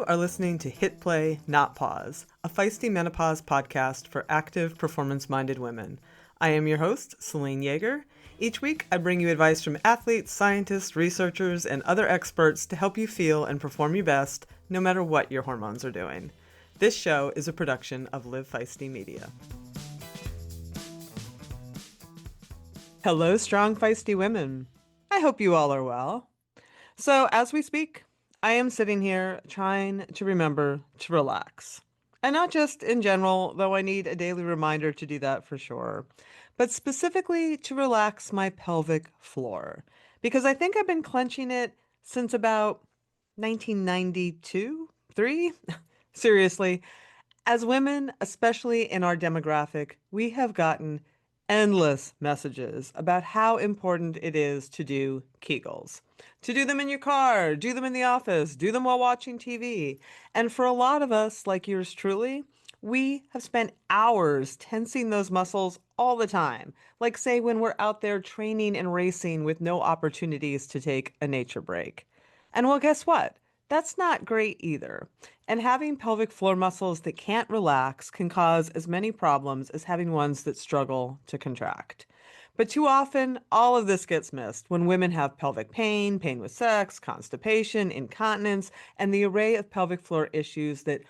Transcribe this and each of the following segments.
You are listening to Hit Play, Not Pause, a feisty menopause podcast for active, performance-minded women. I am your host, Celine Yeager. Each week, I bring you advice from athletes, scientists, researchers, and other experts to help you feel and perform your best, no matter what your hormones are doing. This show is a production of Live Feisty Media. Hello, strong, feisty women. I hope you all are well. So, as we speak, I am sitting here trying to remember to relax. And not just in general, though I need a daily reminder to do that for sure, but specifically to relax my pelvic floor. Because I think I've been clenching it since about 1992, 3? Seriously, as women, especially in our demographic, we have gotten endless messages about how important it is to do Kegels. To do them in your car, do them in the office, do them while watching TV. And for a lot of us, like yours truly, we have spent hours tensing those muscles all the time. Like, say, when we're out there training and racing with no opportunities to take a nature break. And well, guess what? That's not great either. And having pelvic floor muscles that can't relax can cause as many problems as having ones that struggle to contract. But too often, all of this gets missed when women have pelvic pain, pain with sex, constipation, incontinence, and the array of pelvic floor issues that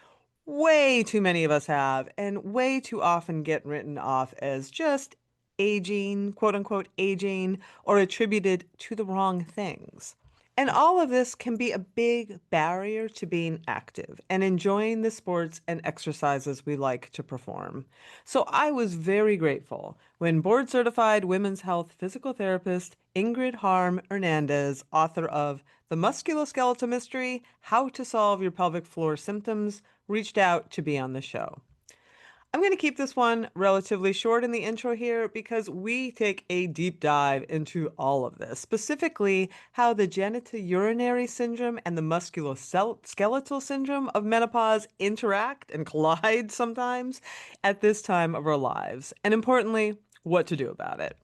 way too many of us have and way too often get written off as just aging, quote unquote, aging, or attributed to the wrong things. And all of this can be a big barrier to being active and enjoying the sports and exercises we like to perform. So I was very grateful when board certified women's health physical therapist Ingrid Harm-Ernandes, author of The Musculoskeletal Mystery, How to Solve Your Pelvic Floor Symptoms, reached out to be on the show. I'm going to keep this one relatively short in the intro here because we take a deep dive into all of this, specifically how the genitourinary syndrome and the musculoskeletal syndrome of menopause interact and collide sometimes at this time of our lives, and importantly, what to do about it.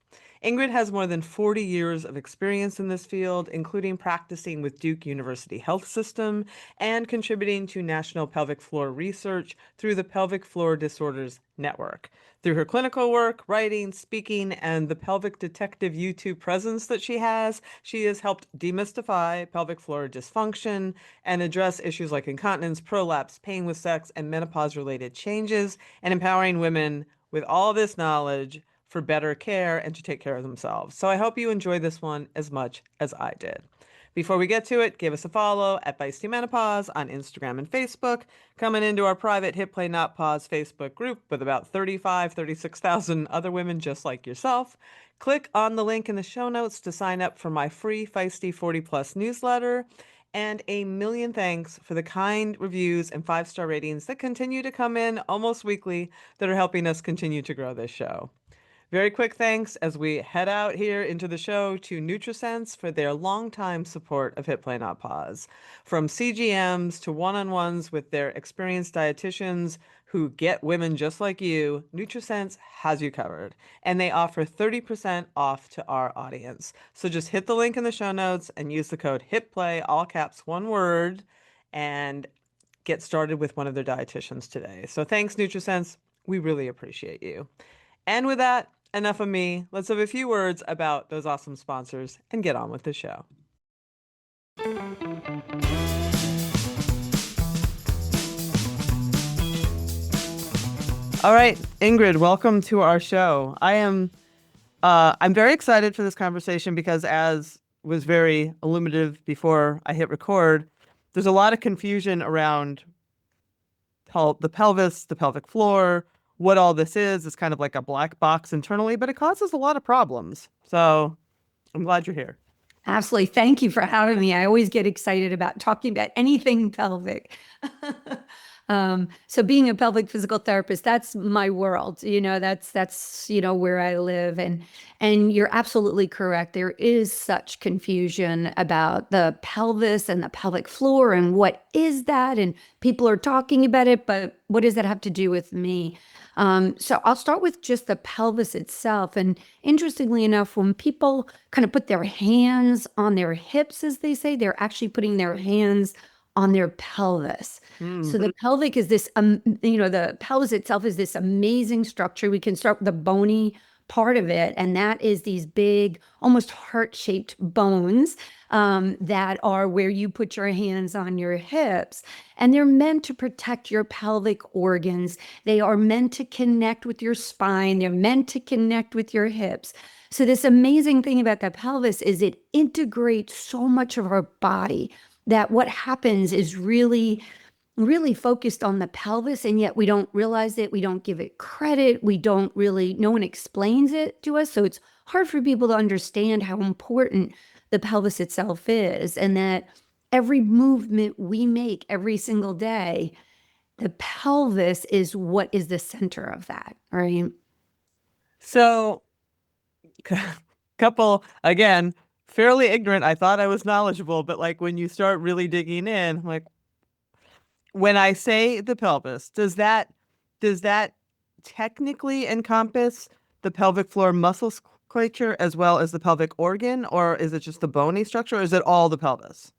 Ingrid has more than 40 years of experience in this field, including practicing with Duke University Health System and contributing to national pelvic floor research through the Pelvic Floor Disorders Network. Through her clinical work, writing, speaking, and the Pelvic Detective YouTube presence that she has helped demystify pelvic floor dysfunction and address issues like incontinence, prolapse, pain with sex, and menopause-related changes, and empowering women with all this knowledge for better care and to take care of themselves. So I hope you enjoy this one as much as I did. Before we get to it, give us a follow at Feisty Menopause on Instagram and Facebook. Coming into our private Hit Play Not Pause Facebook group with about 36,000 other women just like yourself. Click on the link in the show notes to sign up for my free Feisty 40 Plus newsletter. And a million thanks for the kind reviews and 5-star ratings that continue to come in almost weekly that are helping us continue to grow this show. Very quick thanks as we head out here into the show to NutriSense for their longtime support of Hit Play Not Pause. From CGMs to one-on-ones with their experienced dietitians who get women just like you, NutriSense has you covered. And they offer 30% off to our audience. So just hit the link in the show notes and use the code HITPLAY, all caps, one word, and get started with one of their dietitians today. So thanks, NutriSense. We really appreciate you. And with that, enough of me. Let's have a few words about those awesome sponsors and get on with the show. All right, Ingrid, welcome to our show. I'm very excited for this conversation because, as was very illuminative before I hit record, there's a lot of confusion around the pelvis, the pelvic floor, what all this is. It's kind of like a black box internally, but it causes a lot of problems. So I'm glad you're here. Absolutely. Thank you for having me. I always get excited about talking about anything pelvic. So being a pelvic physical therapist, that's my world. That's where I live. And you're absolutely correct. There is such confusion about the pelvis and the pelvic floor and what is that? And people are talking about it, but what does that have to do with me? So I'll start with just the pelvis itself. And interestingly enough, when people kind of put their hands on their hips, as they say, they're actually putting their hands on their pelvis. Hmm. So the pelvic is this, the pelvis itself is this amazing structure. We can start with the bony part of it, and that is these big, almost heart-shaped bones that are where you put your hands on your hips. And they're meant to protect your pelvic organs. They are meant to connect with your spine. They're meant to connect with your hips. So this amazing thing about the pelvis is it integrates so much of our body that what happens is really focused on the pelvis, and yet we don't realize it. We don't give it credit. No one explains it to us. So it's hard for people to understand how important the pelvis itself is, and that every movement we make every single day, the pelvis is what is the center of that, right? So, couple, again, fairly ignorant. I thought I was knowledgeable, but like when you start really digging in, like when I say the pelvis, does that technically encompass the pelvic floor musculature as well as the pelvic organ, or is it just the bony structure, or is it all the pelvis?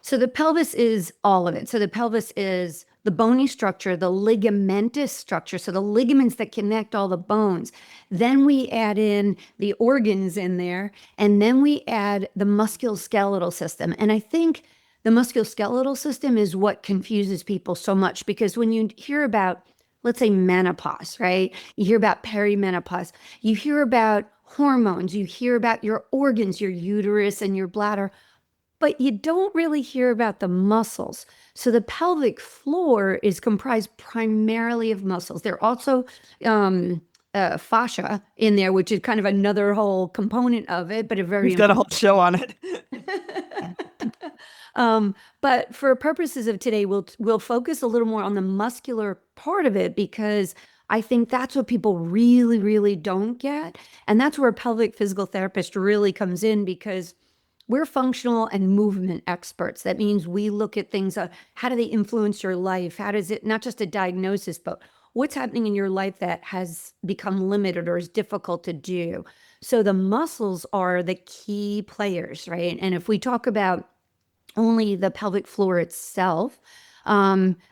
So the pelvis is all of it. So the pelvis is the bony structure, the ligamentous structure, so the ligaments that connect all the bones. Then we add in the organs in there, and then we add the musculoskeletal system. And I think the musculoskeletal system is what confuses people so much, because when you hear about, let's say, menopause, right? You hear about perimenopause, you hear about hormones, you hear about your organs, your uterus and your bladder, but you don't really hear about the muscles. So the pelvic floor is comprised primarily of muscles. There are also fascia in there, which is kind of another whole component of it, but a very We've done a whole important. show on it. But for purposes of today, we'll focus a little more on the muscular part of it, because I think that's what people really, really don't get. And that's where a pelvic physical therapist really comes in, because we're functional and movement experts. That means we look at things, how do they influence your life? How does it, not just a diagnosis, but what's happening in your life that has become limited or is difficult to do? So the muscles are the key players, right? And if we talk about only the pelvic floor itself,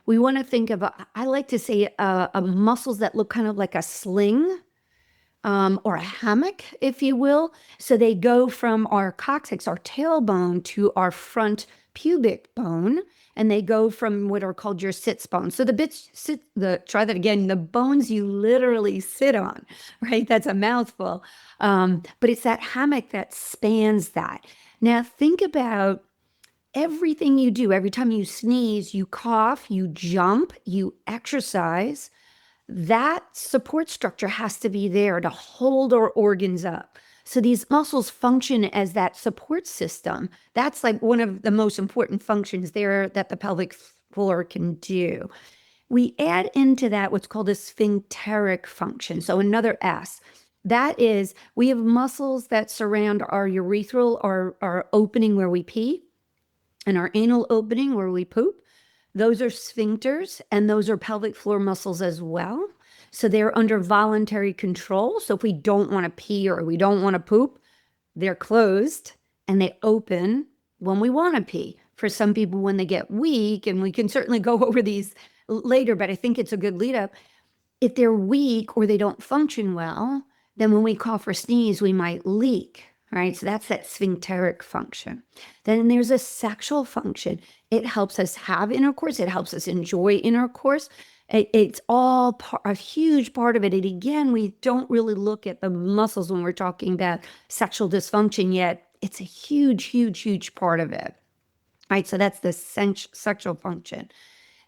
we want to think of, I like to say, muscles that look kind of like a sling, or a hammock, if you will. So they go from our coccyx, our tailbone, to our front pubic bone, and they go from what are called your sits bones. So try that again, the bones you literally sit on, right? That's a mouthful. But it's that hammock that spans that. Now think about everything you do. Every time you sneeze, you cough, you jump, you exercise, that support structure has to be there to hold our organs up. So these muscles function as that support system. That's like one of the most important functions there that the pelvic floor can do. We add into that what's called a sphincteric function. So another S. That is, we have muscles that surround our urethral, our opening where we pee, and our anal opening where we poop. Those are sphincters, and those are pelvic floor muscles as well. So they're under voluntary control. So if we don't want to pee or we don't want to poop, they're closed and they open when we want to pee. For some people, when they get weak, and we can certainly go over these later, but I think it's a good lead up. If they're weak or they don't function well, then when we cough or sneeze, we might leak, right? So that's that sphincteric function. Then there's a sexual function. It helps us have intercourse. It helps us enjoy intercourse. It's all a huge part of it. And again, we don't really look at the muscles when we're talking about sexual dysfunction, yet it's a huge, huge, huge part of it, right? So that's the sexual function.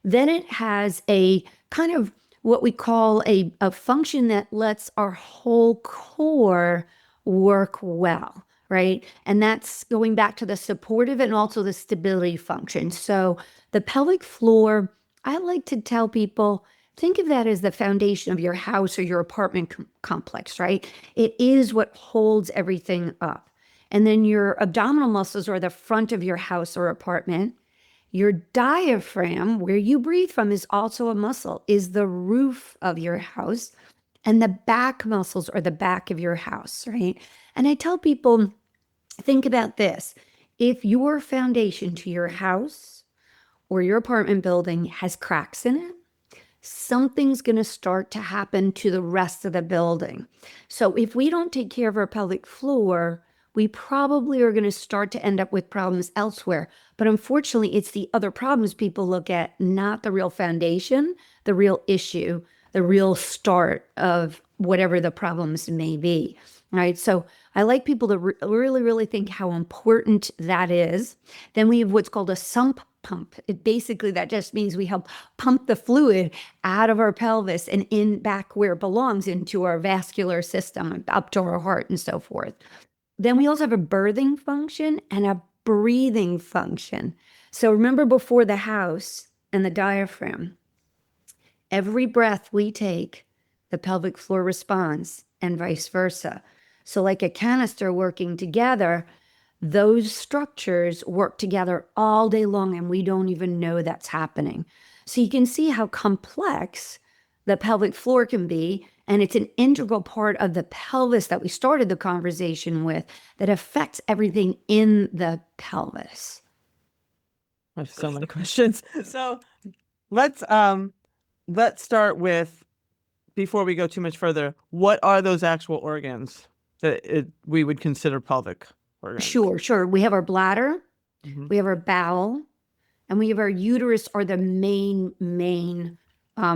Then it has a kind of what we call a function that lets our whole core work well, right? And that's going back to the supportive and also the stability function. So the pelvic floor, I like to tell people, think of that as the foundation of your house or your apartment complex, right? It is what holds everything up. And then your abdominal muscles are the front of your house or apartment. Your diaphragm, where you breathe from, is also a muscle, is the roof of your house. And the back muscles are the back of your house, right? And I tell people, think about this. If your foundation to your house or your apartment building has cracks in it, something's going to start to happen to the rest of the building. So if we don't take care of our pelvic floor, we probably are going to start to end up with problems elsewhere. But unfortunately, it's the other problems people look at, not the real foundation, the real issue, the real start of whatever the problems may be. Right. So I like people to really, really think how important that is. Then we have what's called a sump pump. It basically, that just means we help pump the fluid out of our pelvis and in back where it belongs, into our vascular system, up to our heart and so forth. Then we also have a birthing function and a breathing function. So remember, before the house and the diaphragm, every breath we take, the pelvic floor responds, and vice versa. So like a canister working together, those structures work together all day long, and we don't even know that's happening. So you can see how complex the pelvic floor can be, and it's an integral part of the pelvis that we started the conversation with, that affects everything in the pelvis. I have so many questions. So let's start with, before we go too much further, what are those actual organs that we would consider pelvic organs? Sure. We have our bladder, Mm-hmm. we have our bowel, and we have our uterus, are the main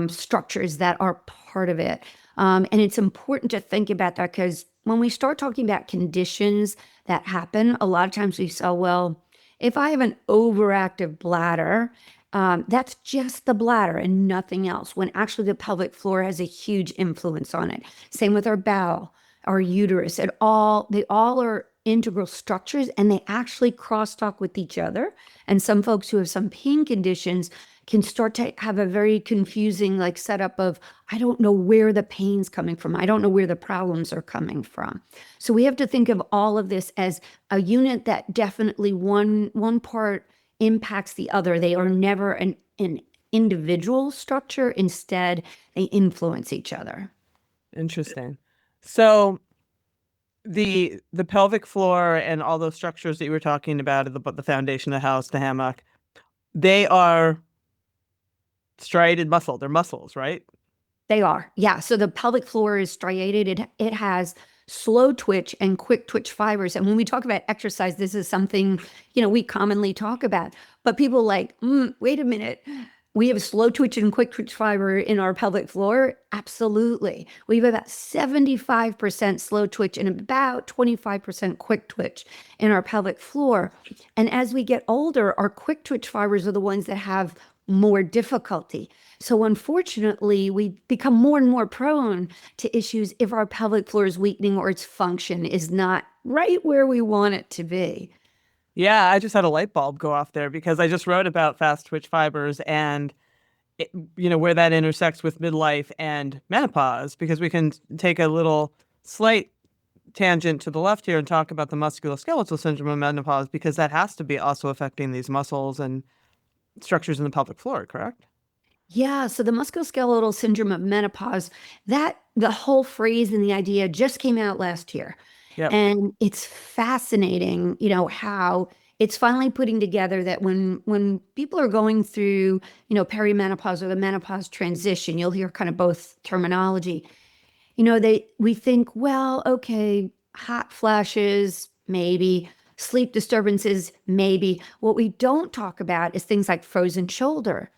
structures that are part of it. And it's important to think about that, because when we start talking about conditions that happen, a lot of times we say, well, if I have an overactive bladder, that's just the bladder and nothing else, when actually the pelvic floor has a huge influence on it. Same with our bowel, our uterus. They all are integral structures, and they actually crosstalk with each other. And some folks who have some pain conditions can start to have a very confusing like setup of, I don't know where the pain's coming from. I don't know where the problems are coming from. So we have to think of all of this as a unit that definitely one part impacts the other. They are never an individual structure. Instead, they influence each other. Interesting. So the pelvic floor and all those structures that you were talking about, the foundation, the house, the hammock, they are striated muscle. They're muscles, right? They are. Yeah. So the pelvic floor is striated. It has slow twitch and quick twitch fibers. And when we talk about exercise, this is something, we commonly talk about. But people like, wait a minute. We have slow twitch and quick twitch fiber in our pelvic floor. Absolutely. We have about 75% slow twitch and about 25% quick twitch in our pelvic floor. And as we get older, our quick twitch fibers are the ones that have more difficulty. So unfortunately, we become more and more prone to issues if our pelvic floor is weakening or its function is not right where we want it to be. Yeah, I just had a light bulb go off there, because I just wrote about fast twitch fibers and where that intersects with midlife and menopause, because we can take a little slight tangent to the left here and talk about the musculoskeletal syndrome of menopause, because that has to be also affecting these muscles and structures in the pelvic floor, correct? Yeah, so the musculoskeletal syndrome of menopause, that the whole phrase and the idea just came out last year. Yep. And it's fascinating, how it's finally putting together that when people are going through, perimenopause or the menopause transition, you'll hear kind of both terminology. We think, well, okay, hot flashes, maybe, sleep disturbances, maybe. What we don't talk about is things like frozen shoulder,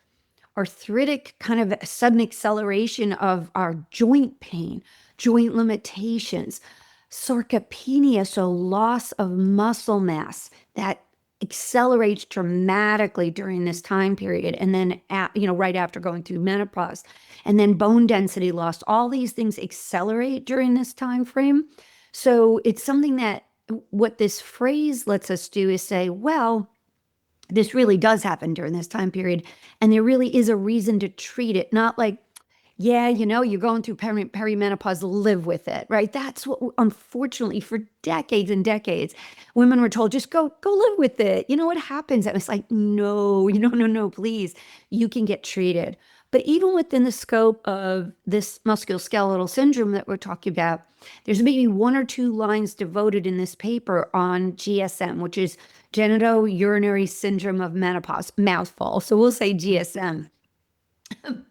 arthritic kind of sudden acceleration of our joint pain, joint limitations, sarcopenia, so loss of muscle mass that accelerates dramatically during this time period, and then right after going through menopause, and then bone density loss. All these things accelerate during this time frame. So it's something that what this phrase lets us do is say, well, this really does happen during this time period, and there really is a reason to treat it. Not like, yeah, you're going through perimenopause, live with it, right? That's what, unfortunately, for decades and decades, women were told, just go live with it. You know what happens? And it's like, no, no, please, you can get treated. But even within the scope of this musculoskeletal syndrome that we're talking about, there's maybe one or two lines devoted in this paper on GSM, which is genitourinary syndrome of menopause, mouthful. So we'll say GSM.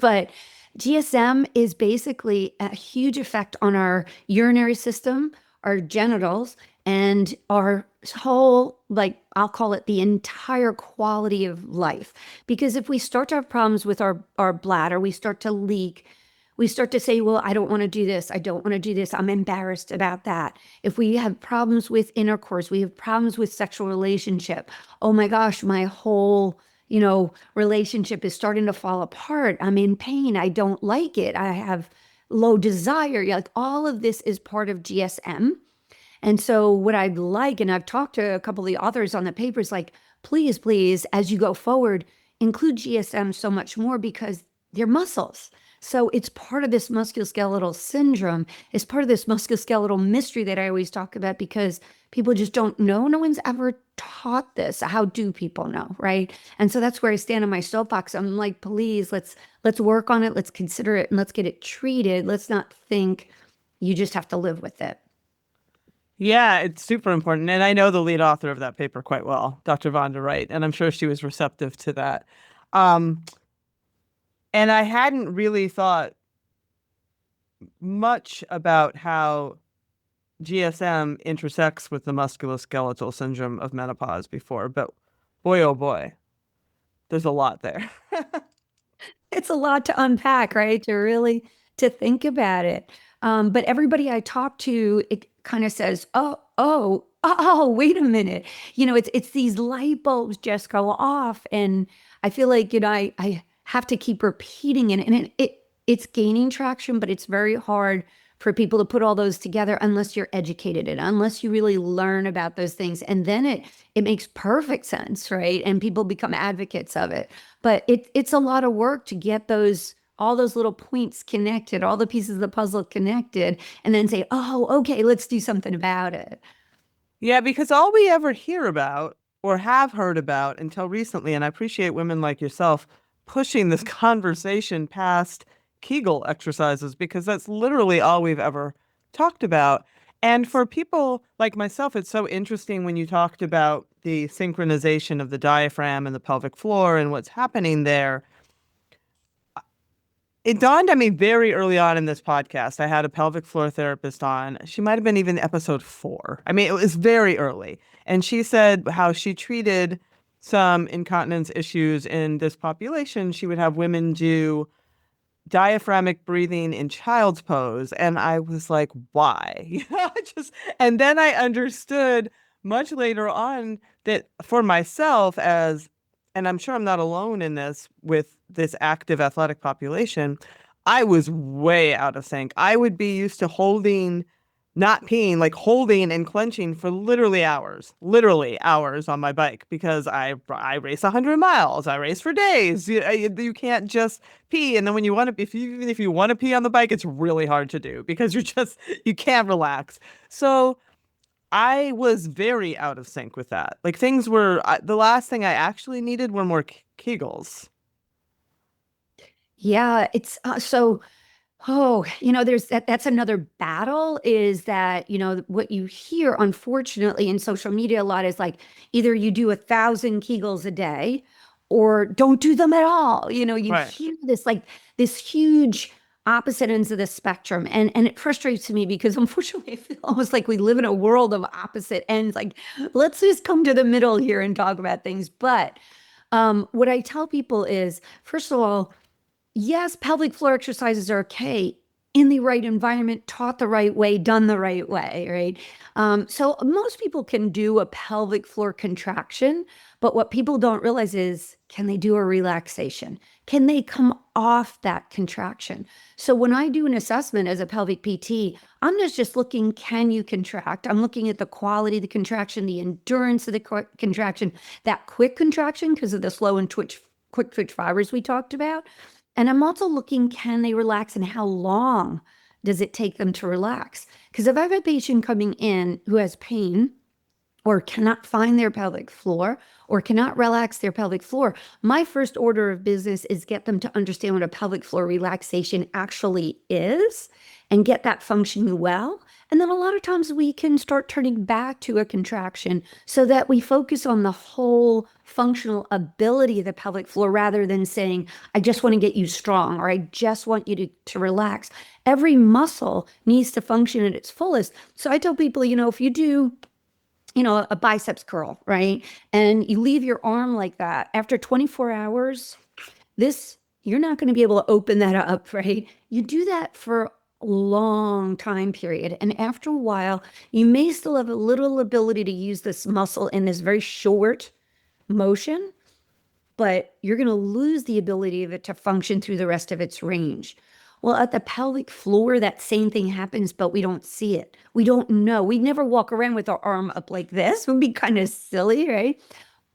But GSM is basically a huge effect on our urinary system, our genitals, and our whole, like, I'll call it the entire quality of life. Because if we start to have problems with our bladder, we start to leak, we start to say, well, I don't want to do this. I don't want to do this. I'm embarrassed about that. If we have problems with intercourse, we have problems with sexual relationship. Oh my gosh, my whole relationship is starting to fall apart. I'm in pain. I don't like it. I have low desire. Like all of this is part of GSM. And so what I'd like, and I've talked to a couple of the authors on the papers, like, please, please, as you go forward, include GSM so much more because they're muscles. So it's part of this musculoskeletal syndrome. It's part of this musculoskeletal mystery that I always talk about because people just don't know. No one's ever taught this. How do people know, right? And so that's where I stand on my soapbox. I'm like, please, let's work on it. Let's consider it and let's get it treated. Let's not think you just have to live with it. Yeah, it's super important. And I know the lead author of that paper quite well, Dr. Vonda Wright, and I'm sure she was receptive to that. Um, and I hadn't really thought much about how GSM intersects with the musculoskeletal syndrome of menopause before, but boy, oh boy, there's a lot there. It's a lot to unpack, right? To think about it. But everybody I talk to, it kind of says, oh, wait a minute. It's these light bulbs just go off. And I feel like, I have to keep repeating it. And it's gaining traction, but it's very hard for people to put all those together unless you're educated and unless you really learn about those things. And then it makes perfect sense, right? And people become advocates of it. But it's a lot of work to get all those little points connected, all the pieces of the puzzle connected, and then say, oh, okay, let's do something about it. Yeah, because all we ever hear about or have heard about until recently, and I appreciate women like yourself pushing this conversation past Kegel exercises because that's literally all we've ever talked about. And for people like myself, it's so interesting when you talked about the synchronization of the diaphragm and the pelvic floor and what's happening there. It dawned on me very early on in this podcast. I had a pelvic floor therapist on. She might have been even episode 4. I mean, it was very early. And she said how she treated some incontinence issues in this population. She would have women do diaphragmic breathing in child's pose. And I was like, why? And then I understood much later on that for myself and I'm sure I'm not alone in this with this active athletic population, I was way out of sync. I would be used to holding, not peeing, like holding and clenching for literally hours on my bike because I race 100 miles. I race for days. You can't just pee. And then when you want to, even if you want to pee on the bike, it's really hard to do because you can't relax. So I was very out of sync with that. Like things were, the last thing I actually needed were more Kegels. Yeah, it's so. Oh, there's that's another battle is that, what you hear, unfortunately, in social media a lot is like either you do 1,000 Kegels a day or don't do them at all. You Right. hear this like this huge opposite ends of the spectrum. And it frustrates me because unfortunately I feel almost like we live in a world of opposite ends. Like, let's just come to the middle here and talk about things. But what I tell people is, first of all, yes, pelvic floor exercises are okay in the right environment, taught the right way, done the right way, right? So most people can do a pelvic floor contraction, but what people don't realize is, can they do a relaxation? Can they come off that contraction? So when I do an assessment as a pelvic PT, I'm just looking, can you contract? I'm looking at the quality of the contraction, the endurance of the contraction, that quick contraction because of the slow and quick twitch fibers we talked about. And I'm also looking, can they relax and how long does it take them to relax? Because if I have a patient coming in who has pain or cannot find their pelvic floor or cannot relax their pelvic floor, my first order of business is get them to understand what a pelvic floor relaxation actually is and get that functioning well. And then a lot of times we can start turning back to a contraction so that we focus on the whole functional ability of the pelvic floor rather than saying, I just want to get you strong or I just want you to relax. Every muscle needs to function at its fullest. So I tell people, if you do a biceps curl, right? And you leave your arm like that after 24 hours, you're not going to be able to open that up, right? You do that for a long time period. And after a while, you may still have a little ability to use this muscle in this very short motion, but you're going to lose the ability of it to function through the rest of its range. Well, at the pelvic floor, that same thing happens, but we don't see it. We don't know. We never walk around with our arm up like this. It would be kind of silly, right?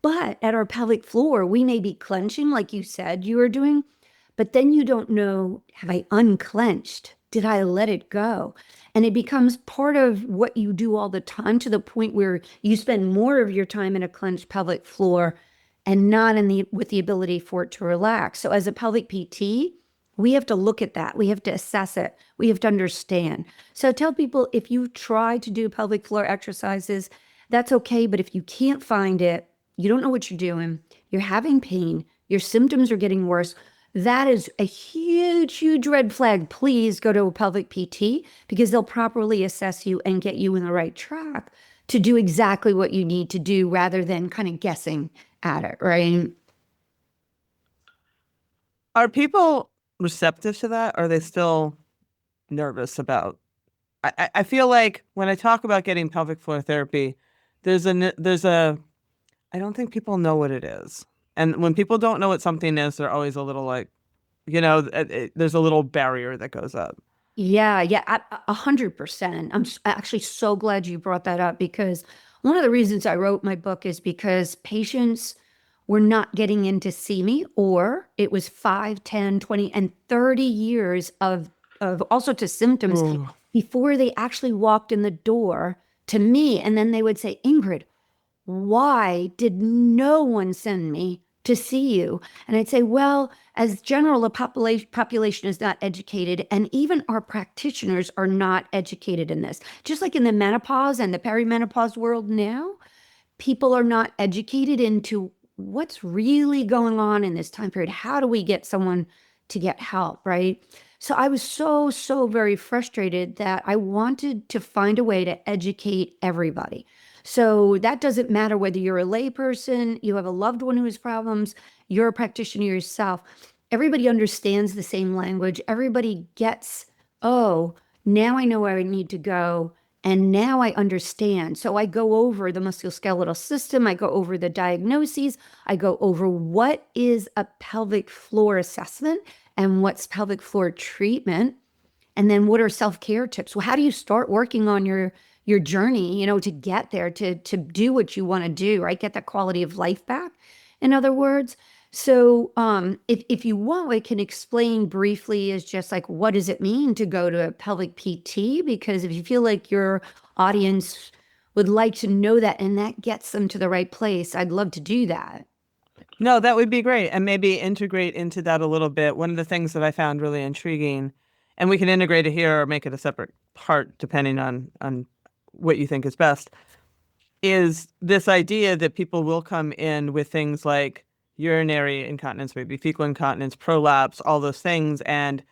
But at our pelvic floor, we may be clenching, like you said you were doing, but then you don't know, have I unclenched? Did I let it go? And it becomes part of what you do all the time to the point where you spend more of your time in a clenched pelvic floor and not with the ability for it to relax. So as a pelvic PT, we have to look at that. We have to assess it. We have to understand. So tell people, if you try to do pelvic floor exercises, that's okay. But if you can't find it, you don't know what you're doing, you're having pain, your symptoms are getting worse, that is a huge, huge red flag. Please go to a pelvic PT because they'll properly assess you and get you in the right track to do exactly what you need to do rather than kind of guessing at it, right? Are people receptive to that? Or are they still nervous about? I feel like when I talk about getting pelvic floor therapy, there's a I don't think people know what it is. And when people don't know what something is, they're always a little like, there's a little barrier that goes up. Yeah, yeah, 100%. I'm actually so glad you brought that up because one of the reasons I wrote my book is because patients were not getting in to see me, or it was 5, 10, 20, and 30 years of all sorts of symptoms Ooh. before they actually walked in the door to me. And then they would say, Ingrid, why did no one send me to see you? And I'd say, well, as general, the population is not educated, and even our practitioners are not educated in this. Just like in the menopause and the perimenopause world now, people are not educated into what's really going on in this time period. How do we get someone to get help, right? So I was so, so very frustrated that I wanted to find a way to educate everybody. So that doesn't matter whether you're a layperson, you have a loved one who has problems, you're a practitioner yourself. Everybody understands the same language. Everybody gets, oh, now I know where I need to go. And now I understand. So I go over the musculoskeletal system. I go over the diagnoses. I go over what is a pelvic floor assessment and what's pelvic floor treatment. And then what are self-care tips? Well, how do you start working on your journey, to get there, to do what you want to do, right? Get that quality of life back, in other words. So if you want, I can explain briefly is just like, what does it mean to go to a pelvic PT? Because if you feel like your audience would like to know that and that gets them to the right place, I'd love to do that. No, that would be great. And maybe integrate into that a little bit. One of the things that I found really intriguing, and we can integrate it here or make it a separate part depending on what you think is best, is this idea that people will come in with things like urinary incontinence, maybe fecal incontinence, prolapse, all those things. And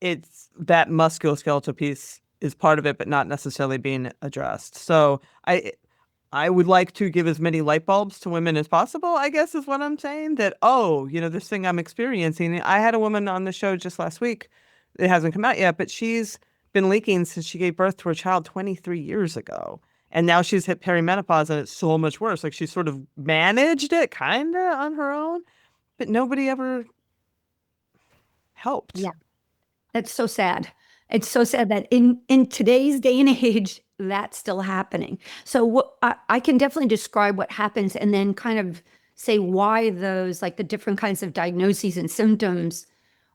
it's that musculoskeletal piece is part of it, but not necessarily being addressed. So I would like to give as many light bulbs to women as possible, I guess is what I'm saying. That, oh, this thing I'm experiencing. I had a woman on the show just last week. It hasn't come out yet, but she's been leaking since she gave birth to her child 23 years ago. And now she's hit perimenopause and it's so much worse. Like she sort of managed it kind of on her own, but nobody ever helped. Yeah. That's so sad. It's so sad that in today's day and age, that's still happening. So what I can definitely describe what happens and then kind of say why those, like the different kinds of diagnoses and symptoms,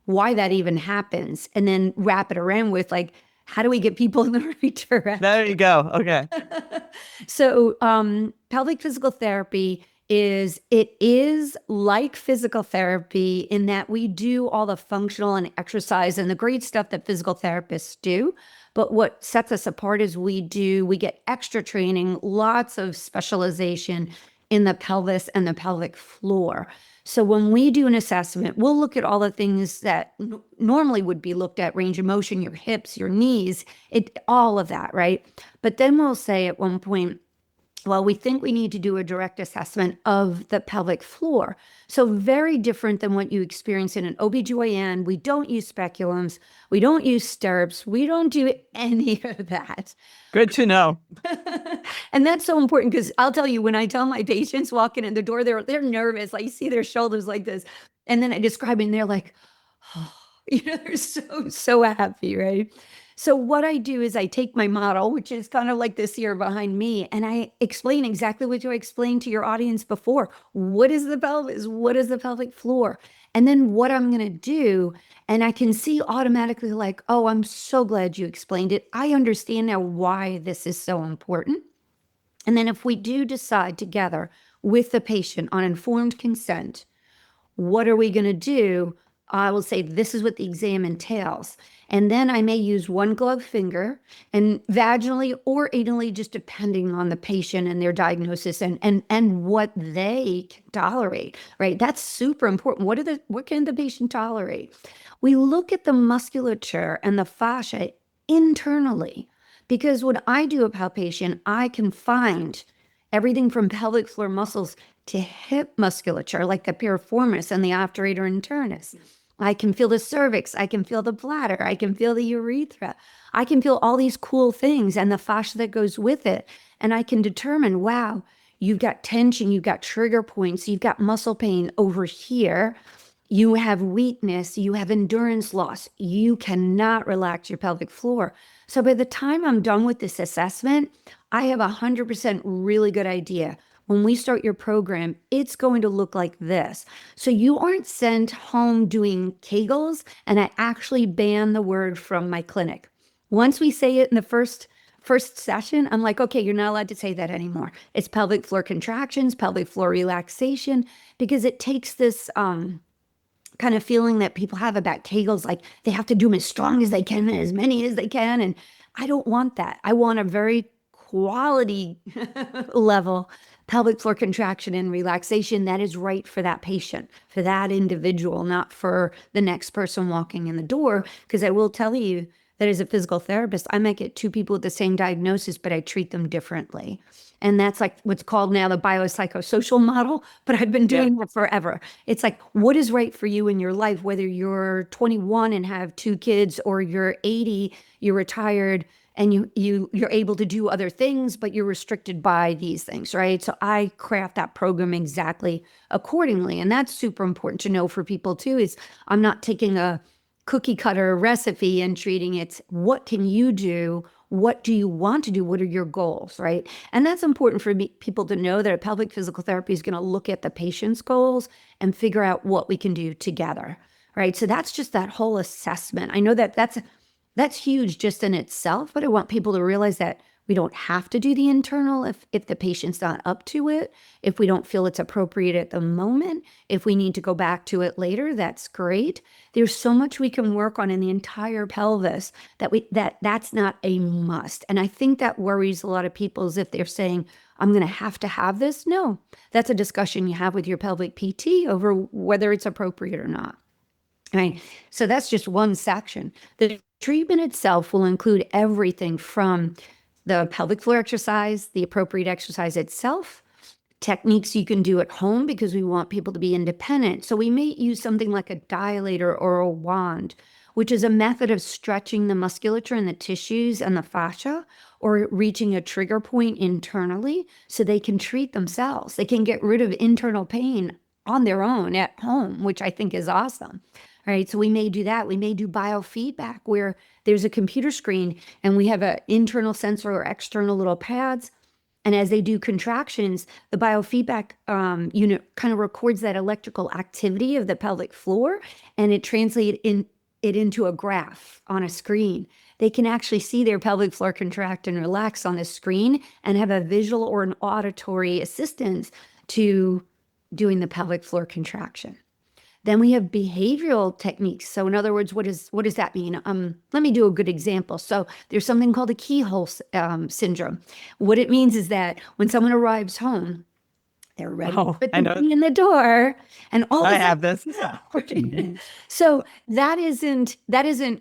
why that even happens, and then wrap it around with like How do we get people in the right There direction? you go. Okay. So, pelvic physical therapy is like physical therapy in that we do all the functional and exercise and the great stuff that physical therapists do. But what sets us apart is we get extra training, lots of specialization in the pelvis and the pelvic floor. So when we do an assessment, we'll look at all the things that normally would be looked at, range of motion, your hips, your knees, all of that, right? But then we'll say at one point, well, we think we need to do a direct assessment of the pelvic floor. So very different than what you experience in an OBGYN. We don't use speculums. We don't use stirrups. We don't do any of that. Good to know. And that's so important because I'll tell you, when I tell my patients walking in the door, they're nervous. I see their shoulders like this. And then I describe it and they're like, oh, they're so happy, right? So what I do is I take my model, which is kind of like this here behind me, and I explain exactly what you explained to your audience before. What is the pelvis? What is the pelvic floor? And then what I'm going to do, and I can see automatically like, oh, I'm so glad you explained it. I understand now why this is so important. And then if we do decide together with the patient on informed consent, what are we going to do? I will say, this is what the exam entails. And then I may use one glove finger and vaginally or anally, just depending on the patient and their diagnosis and what they can tolerate, right? That's super important. What can the patient tolerate? We look at the musculature and the fascia internally, because when I do a palpation, I can find everything from pelvic floor muscles to hip musculature, like the piriformis and the obturator internus. I can feel the cervix. I can feel the bladder. I can feel the urethra. I can feel all these cool things and the fascia that goes with it. And I can determine, wow, you've got tension, you've got trigger points, you've got muscle pain over here. You have weakness, you have endurance loss. You cannot relax your pelvic floor. So by the time I'm done with this assessment, I have 100% really good idea. When we start your program, it's going to look like this. So you aren't sent home doing Kegels, and I actually ban the word from my clinic. Once we say it in the first session, I'm like, okay, you're not allowed to say that anymore. It's pelvic floor contractions, pelvic floor relaxation, because it takes this kind of feeling that people have about Kegels, like they have to do them as strong as they can, and as many as they can. And I don't want that. I want a very quality level pelvic floor contraction and relaxation that is right for that patient, for that individual, not for the next person walking in the door. Because I will tell you that as a physical therapist, I might get two people with the same diagnosis, but I treat them differently. And that's like what's called now the biopsychosocial model, but I've been Yeah. doing that forever. It's like, what is right for you in your life, whether you're 21 and have two kids, or you're 80, you're retired, and you're able to do other things, but you're restricted by these things, right? So I craft that program exactly accordingly. And that's super important to know for people too, is I'm not taking a cookie cutter recipe and treating it. What can you do? What do you want to do? What are your goals, right? And that's important for people to know, that a pelvic physical therapy is going to look at the patient's goals and figure out what we can do together, right? So that's just that whole assessment. I know that that's huge just in itself, but I want people to realize that we don't have to do the internal if the patient's not up to it, if we don't feel it's appropriate at the moment. If we need to go back to it later, that's great. There's so much we can work on in the entire pelvis that's not a must. And I think that worries a lot of people, as if they're saying, I'm going to have this. No, that's a discussion you have with your pelvic PT over whether it's appropriate or not. Right. So that's just one section. The treatment itself will include everything from the pelvic floor exercise, the appropriate exercise itself, techniques you can do at home, because we want people to be independent. So we may use something like a dilator or a wand, which is a method of stretching the musculature and the tissues and the fascia, or reaching a trigger point internally so they can treat themselves. They can get rid of internal pain on their own at home, which I think is awesome. All right, so we may do that. We may do biofeedback, where there's a computer screen and we have an internal sensor or external little pads. And as they do contractions, the biofeedback unit kind of records that electrical activity of the pelvic floor, and it translates it into a graph on a screen. they can actually see their pelvic floor contract and relax on the screen and have a visual or an auditory assistance to doing the pelvic floor contraction. Then we have behavioral techniques. So in other words, what does that mean? Let me do a good example. So there's something called a keyhole syndrome. What it means is that when someone arrives home, they're ready to Oh, put I the know. key in the door, and all of I a have this. sudden, so that isn't,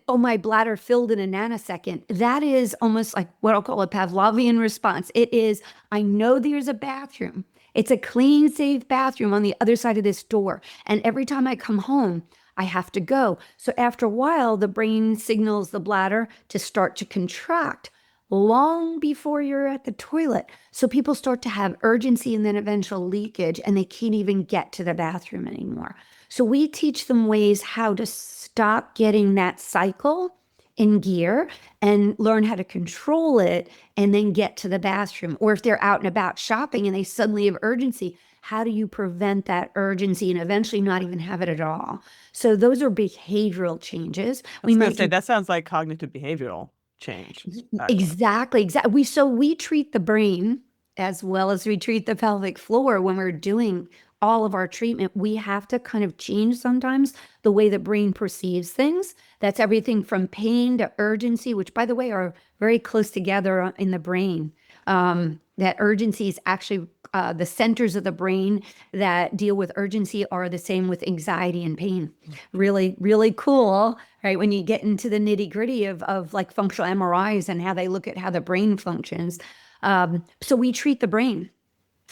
oh, my bladder filled in a nanosecond. That is almost like what I'll call a Pavlovian response. It is, I know there's a bathroom. It's a clean, safe bathroom on the other side of this door. And every time I come home, I have to go. So after a while, the brain signals the bladder to start to contract long before you're at the toilet. So people start to have urgency and then eventual leakage, and they can't even get to the bathroom anymore. So we teach them ways how to stop getting that cycle in gear and learn how to control it and then get to the bathroom. Or if they're out and about shopping and they suddenly have urgency, how do you prevent that urgency and eventually not even have it at all? So those are behavioral changes. I We was going to might say do that sounds like cognitive behavioral change, actually. exactly. We treat the brain as well as we treat the pelvic floor when we're doing all of our treatment. We have to kind of change sometimes the way the brain perceives things. That's everything from pain to urgency, which, by the way, are very close together in the brain. That urgency is actually the centers of the brain that deal with urgency are the same with anxiety and pain. Really, really cool, right? When you get into the nitty gritty of like functional MRIs and how they look at how the brain functions. So we treat the brain.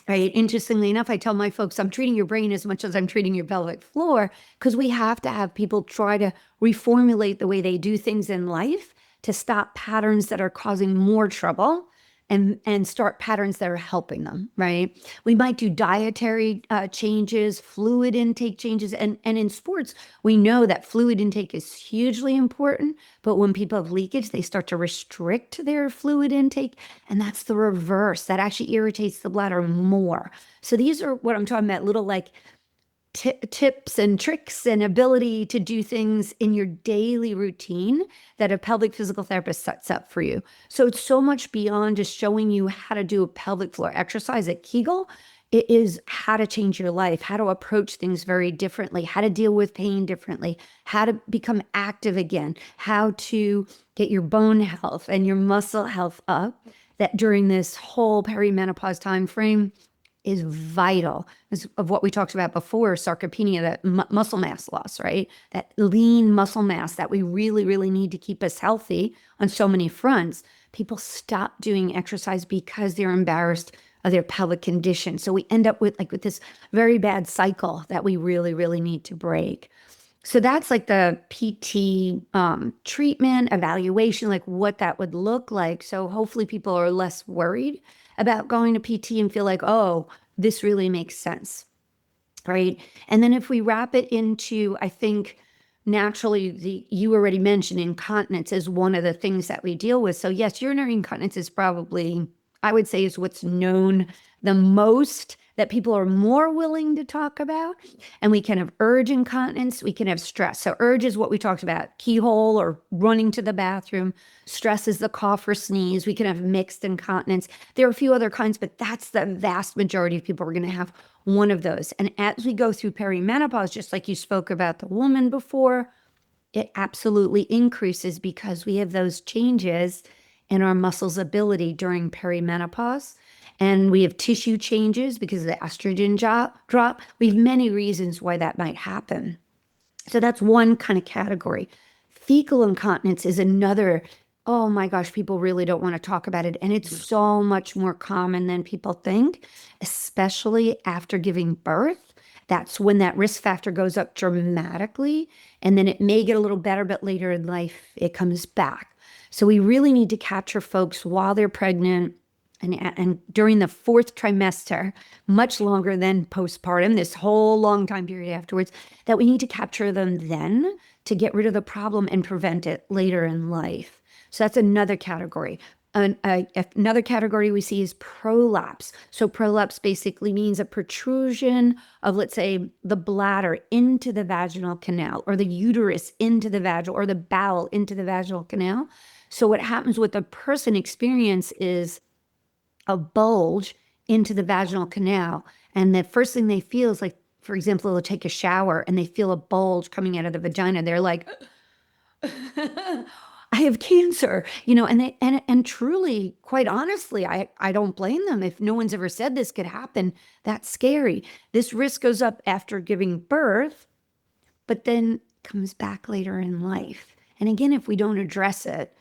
Right. Interestingly enough, I tell my folks, I'm treating your brain as much as I'm treating your pelvic floor, because we have to have people try to reformulate the way they do things in life to stop patterns that are causing more trouble and start patterns that are helping them. Right. We might do dietary changes, fluid intake changes. And in sports, we know that fluid intake is hugely important. But when people have leakage, they start to restrict their fluid intake. And that's the reverse. That actually irritates the bladder more. So these are what I'm talking about, little like tips and tricks and ability to do things in your daily routine that a pelvic physical therapist sets up for you. So it's so much beyond just showing you how to do a pelvic floor exercise at Kegel. It is how to change your life, how to approach things very differently, how to deal with pain differently, how to become active again, how to get your bone health and your muscle health up, that during this whole perimenopause time frame is vital. Of what we talked about before, sarcopenia, that muscle mass loss, right? That lean muscle mass that we really, really need to keep us healthy on so many fronts. People stop doing exercise because they're embarrassed of their pelvic condition. So we end up with this very bad cycle that we really, really need to break. So that's like the PT treatment, evaluation, like what that would look like. So hopefully people are less worried about going to PT and feel like, oh, this really makes sense, right? And then if we wrap it into, I think naturally, you already mentioned incontinence is one of the things that we deal with. So yes, urinary incontinence is probably, I would say, is what's known the most, that people are more willing to talk about. And we can have urge incontinence, we can have stress. So urge is what we talked about, keyhole or running to the bathroom. Stress is the cough or sneeze. We can have mixed incontinence. There are a few other kinds, but that's the vast majority of people are going to have one of those. And as we go through perimenopause, just like you spoke about the woman before, it absolutely increases because we have those changes in our muscles' ability during perimenopause. And we have tissue changes because of the estrogen drop. We have many reasons why that might happen. So that's one kind of category. Fecal incontinence is another. Oh my gosh, people really don't want to talk about it. And it's so much more common than people think, especially after giving birth. That's when that risk factor goes up dramatically. And then it may get a little better, but later in life, it comes back. So we really need to capture folks while they're pregnant and during the fourth trimester, much longer than postpartum, this whole long time period afterwards, that we need to capture them then to get rid of the problem and prevent it later in life. So that's another category. Another category we see is prolapse. So prolapse basically means a protrusion of, let's say, the bladder into the vaginal canal, or the uterus into the vaginal, or the bowel into the vaginal canal. So what happens with the person experience is a bulge into the vaginal canal. And the first thing they feel is like, for example, they'll take a shower and they feel a bulge coming out of the vagina. They're like, I have cancer, and truly, quite honestly, I don't blame them. If no one's ever said this could happen, that's scary. This risk goes up after giving birth, but then comes back later in life. And again, if we don't address it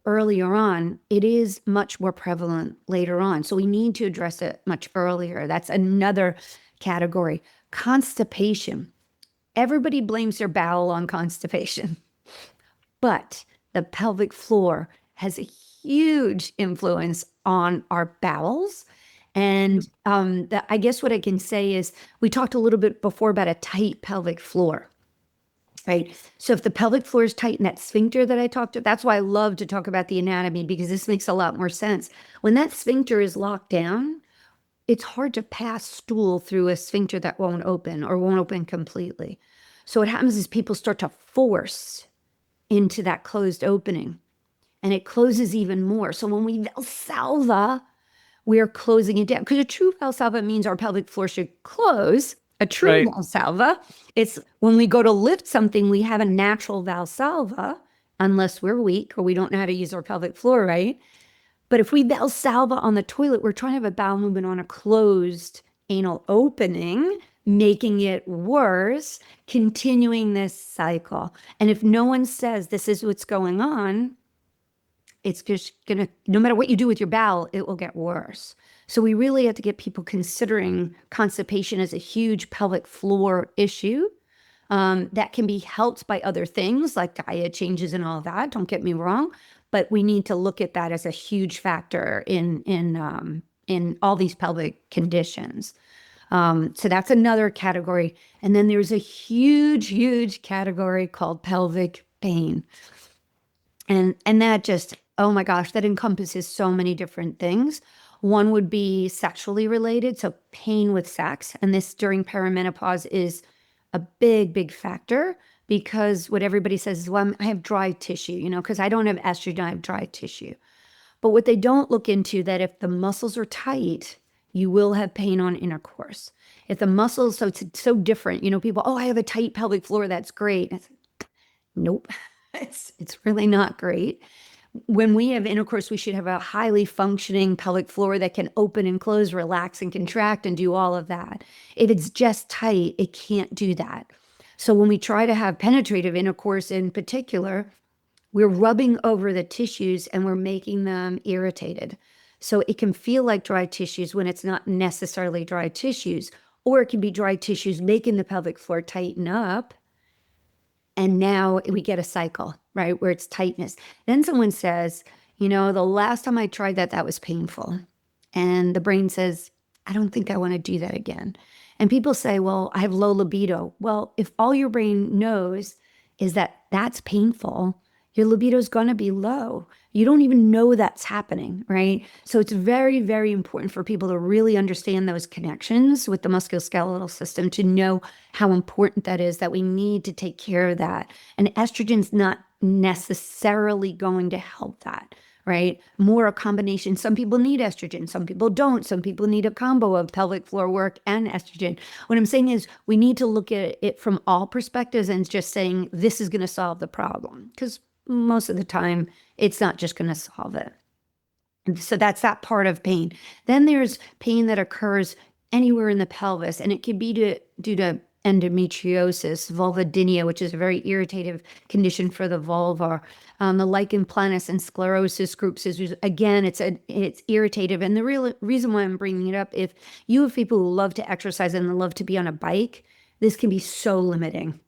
earlier on, it is much more prevalent later on. So we need to address it much earlier. That's another category. Constipation. Everybody blames their bowel on constipation, but the pelvic floor has a huge influence on our bowels. And I guess what I can say is we talked a little bit before about a tight pelvic floor. Right. So if the pelvic floor is tight and that sphincter that I talked about, that's why I love to talk about the anatomy, because this makes a lot more sense. When that sphincter is locked down, it's hard to pass stool through a sphincter that won't open or won't open completely. So what happens is people start to force into that closed opening, and it closes even more. So when we Valsalva, we're closing it down, because a true Valsalva means our pelvic floor should close. A true Right. Valsalva, it's when we go to lift something, we have a natural Valsalva, unless we're weak or we don't know how to use our pelvic floor right. But if we Valsalva on the toilet, we're trying to have a bowel movement on a closed anal opening, making it worse, continuing this cycle. And if no one says this is what's going on, it's just gonna, no matter what you do with your bowel, it will get worse. So we really have to get people considering constipation as a huge pelvic floor issue. That can be helped by other things like diet changes and all that. Don't get me wrong, but we need to look at that as a huge factor in all these pelvic conditions. So that's another category. And then there's a huge, huge category called pelvic pain. And that just, oh my gosh, that encompasses so many different things. One would be sexually related, so pain with sex. And this during perimenopause is a big, big factor, because what everybody says is, well, I have dry tissue, because I don't have estrogen, I have dry tissue. But what they don't look into, that if the muscles are tight, you will have pain on intercourse. If the muscles, so it's so different, people, oh, I have a tight pelvic floor, that's great. Nope, it's really not great. When we have intercourse, we should have a highly functioning pelvic floor that can open and close, relax and contract and do all of that. If it's just tight, it can't do that. So when we try to have penetrative intercourse in particular, we're rubbing over the tissues and we're making them irritated. So it can feel like dry tissues when it's not necessarily dry tissues, or it can be dry tissues making the pelvic floor tighten up. And now we get a cycle, right, where it's tightness. Then someone says, the last time I tried that, that was painful. And the brain says, I don't think I want to do that again. And people say, well, I have low libido. Well, if all your brain knows is that that's painful, your libido is going to be low. You don't even know that's happening, right? So it's very, very important for people to really understand those connections with the musculoskeletal system, to know how important that is, that we need to take care of that. And estrogen's not necessarily going to help that, right? More a combination. Some people need estrogen, some people don't. Some people need a combo of pelvic floor work and estrogen. What I'm saying is we need to look at it from all perspectives and just saying this is going to solve the problem, because most of the time it's not just going to solve it. And so that's that part of pain. Then there's pain that occurs anywhere in the pelvis, and it can be due to endometriosis, vulvodynia, which is a very irritative condition for the vulva. The lichen planus and sclerosis groups is, again, it's irritative. And the real reason why I'm bringing it up, if you have people who love to exercise and love to be on a bike, this can be so limiting.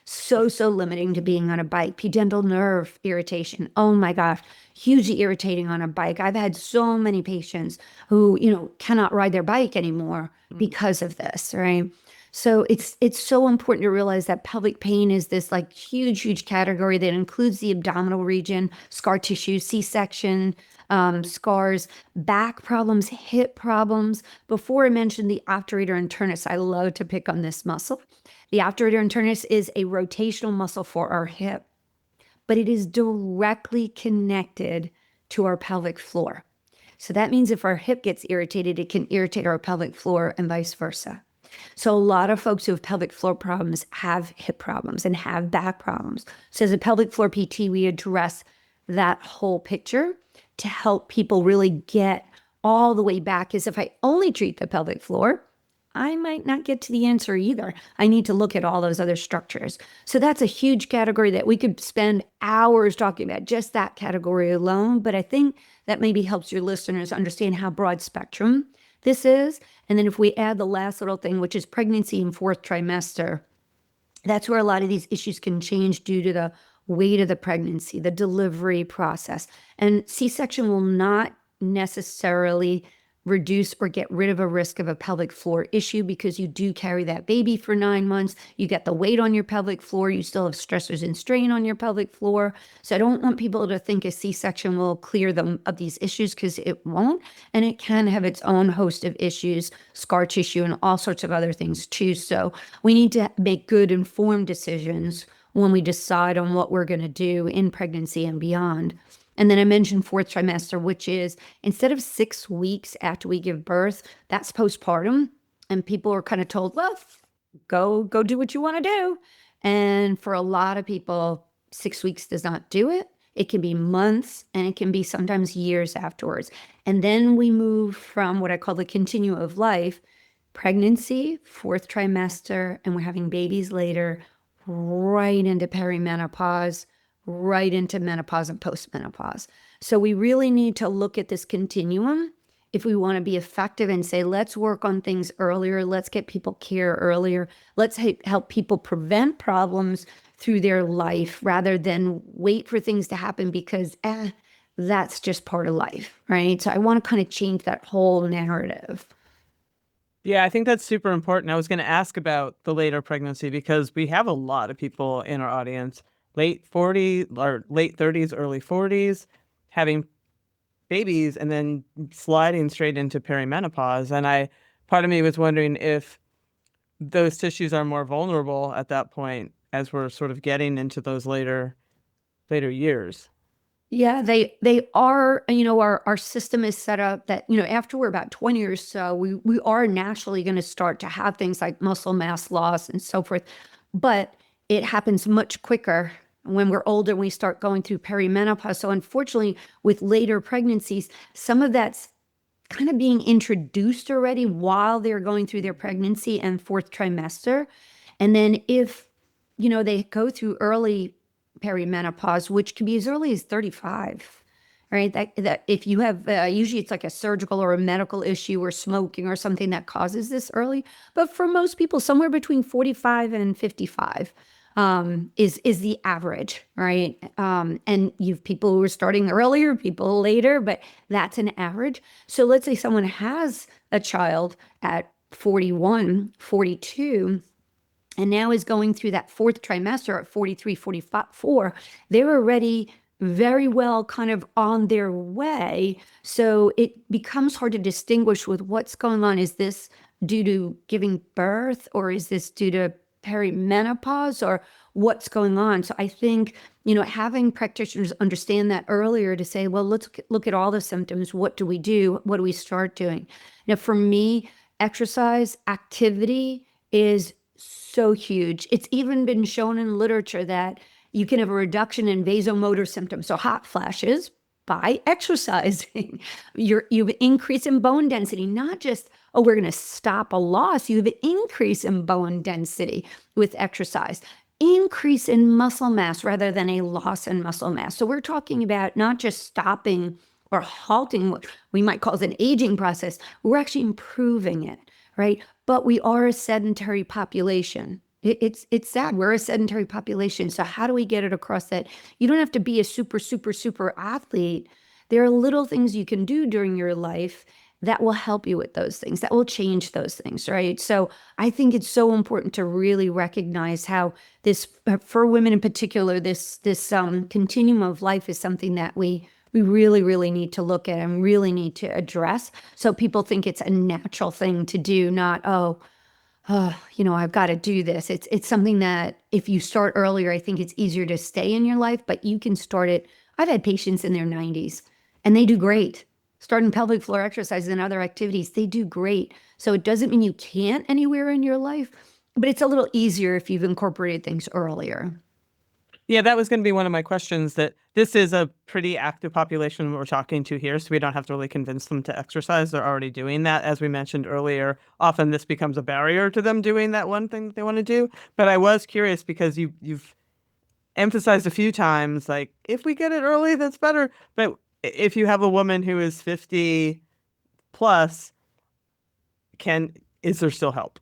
So limiting to being on a bike. Pudendal nerve irritation. Oh my gosh, hugely irritating on a bike. I've had so many patients who, cannot ride their bike anymore because of this, right? So it's so important to realize that pelvic pain is this like huge category that includes the abdominal region, scar tissue, C-section, scars, back problems, hip problems. Before I mentioned the obturator internus, I love to pick on this muscle. The obturator internus is a rotational muscle for our hip. but it is directly connected to our pelvic floor. So that means if our hip gets irritated, it can irritate our pelvic floor and vice versa. So a lot of folks who have pelvic floor problems have hip problems and have back problems. So as a pelvic floor PT, we address that whole picture to help people really get all the way back. Because if I only treat the pelvic floor, I might not get to the answer either. I need to look at all those other structures. So that's a huge category that we could spend hours talking about, just that category alone. But I think that maybe helps your listeners understand how broad spectrum this is. And then if we add the last little thing, which is pregnancy in fourth trimester, that's where a lot of these issues can change due to the weight of the pregnancy, the delivery process. And C-section will not necessarily reduce or get rid of a risk of a pelvic floor issue because you do carry that baby for 9 months. You get the weight on your pelvic floor. You still have stressors and strain on your pelvic floor. So I don't want people to think a C-section will clear them of these issues because it won't. And it can have its own host of issues, scar tissue, and all sorts of other things too. So we need to make good informed decisions when we decide on what we're going to do in pregnancy and beyond. And then I mentioned fourth trimester, which is instead of 6 weeks after we give birth, that's postpartum. And people are kind of told, well, go do what you want to do. And for a lot of people, 6 weeks does not do it. It can be months and it can be sometimes years afterwards. And then we move from what I call the continuum of life, pregnancy, fourth trimester, and we're having babies later, right into perimenopause, right into menopause and postmenopause. So we really need to look at this continuum if we want to be effective and say, let's work on things earlier. Let's get people care earlier. Let's help people prevent problems through their life rather than wait for things to happen because that's just part of life, right? So I want to kind of change that whole narrative. Yeah, I think that's super important. I was going to ask about the later pregnancy because we have a lot of people in our audience, late 40s or late 30s, early 40s, having babies and then sliding straight into perimenopause. And part of me was wondering if those tissues are more vulnerable at that point as we're sort of getting into those later years. Yeah, they are, our system is set up that, after we're about 20 or so, we are naturally going to start to have things like muscle mass loss and so forth. But it happens much quicker when we're older and we start going through perimenopause. So unfortunately, with later pregnancies, some of that's kind of being introduced already while they're going through their pregnancy and fourth trimester. And then if, they go through early perimenopause, which can be as early as 35, right? That if you have, usually it's like a surgical or a medical issue or smoking or something that causes this early. But for most people, somewhere between 45 and 55 is the average, right? And you've people who are starting earlier, people later, but that's an average. So let's say someone has a child at 41, 42, and now is going through that fourth trimester at 43, 44, they're already very well kind of on their way. So it becomes hard to distinguish with what's going on. Is this due to giving birth or is this due to perimenopause or what's going on? So I think, having practitioners understand that earlier to say, well, let's look at all the symptoms. What do we do? What do we start doing? Now, for me, exercise, activity is so huge. It's even been shown in literature that you can have a reduction in vasomotor symptoms, so hot flashes, by exercising. You have an increase in bone density, not just, oh, we're going to stop a loss. You have an increase in bone density with exercise, increase in muscle mass rather than a loss in muscle mass. So we're talking about not just stopping or halting what we might call an aging process. We're actually improving it, right? But we are a sedentary population. It's sad. We're a sedentary population. So how do we get it across that? You don't have to be a super athlete. There are little things you can do during your life that will help you with those things, that will change those things, right? So I think it's so important to really recognize how this, for women in particular, this continuum of life is something that we really need to look at and really need to address. So people think it's a natural thing to do, not, oh, I've got to do this. It's something that if you start earlier, I think it's easier to stay in your life, but you can start it. I've had patients in their 90s and they do great. Starting pelvic floor exercises and other activities, they do great. So it doesn't mean you can't anywhere in your life, but it's a little easier if you've incorporated things earlier. Yeah, that was going to be one of my questions, that this is a pretty active population we're talking to here, so we don't have to really convince them to exercise. They're already doing that. As we mentioned earlier, often this becomes a barrier to them doing that one thing that they want to do. But I was curious because you've emphasized a few times, like, if we get it early, that's better. But if you have a woman who is 50 plus, can is there still help?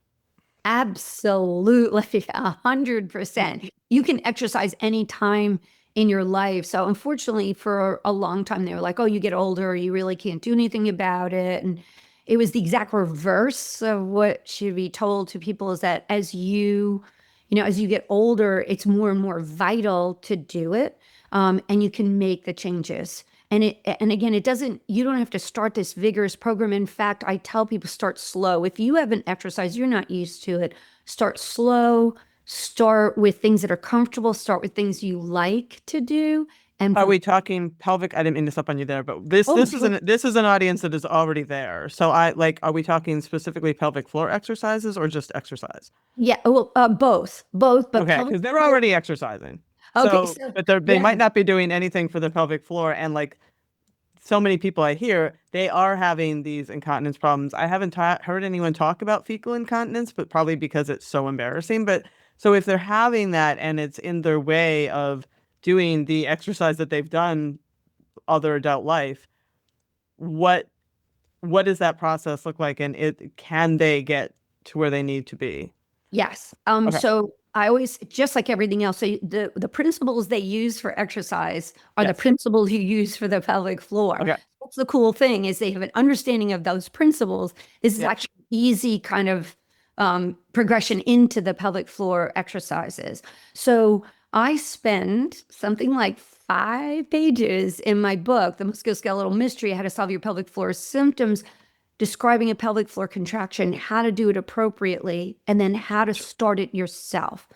Absolutely, 100%. You can exercise anytime in your life. So unfortunately, for a long time, they were like, oh, you get older, you really can't do anything about it. And it was the exact reverse of what should be told to people is that as you get older, it's more and more vital to do it. And you can make the changes. And again, you don't have to start this vigorous program. In fact, I tell people start slow. If you haven't exercised, you're not used to it. Start slow, start with things that are comfortable, start with things you like to do. And Are we talking pelvic? I didn't mean to step on you there, but this oh, this is an audience that is already there. So are we talking specifically pelvic floor exercises or just exercise? yeah, well, both, but Okay, pelvic because they're floor. already exercising. Okay, So, so but they yeah. might not be doing anything for the pelvic floor. And like so many people I hear, they are having these incontinence problems. I haven't heard anyone talk about fecal incontinence, but probably because it's so embarrassing. But so if they're having that and it's in their way of doing the exercise that they've done all their adult life, what what does that process look like, and it can they get to where they need to be? Yes. Okay. So I always, just like everything else, so the principles they use for exercise are the Yes. principles you use for the pelvic floor. Okay. That's the cool thing is they have an understanding of those principles. This is Yeah. actually easy kind of progression into the pelvic floor exercises. So I spend something like 5 pages in my book, The Musculoskeletal Mystery, How to Solve Your Pelvic Floor Symptoms, describing a pelvic floor contraction, how to do it appropriately, and then how to start it yourself.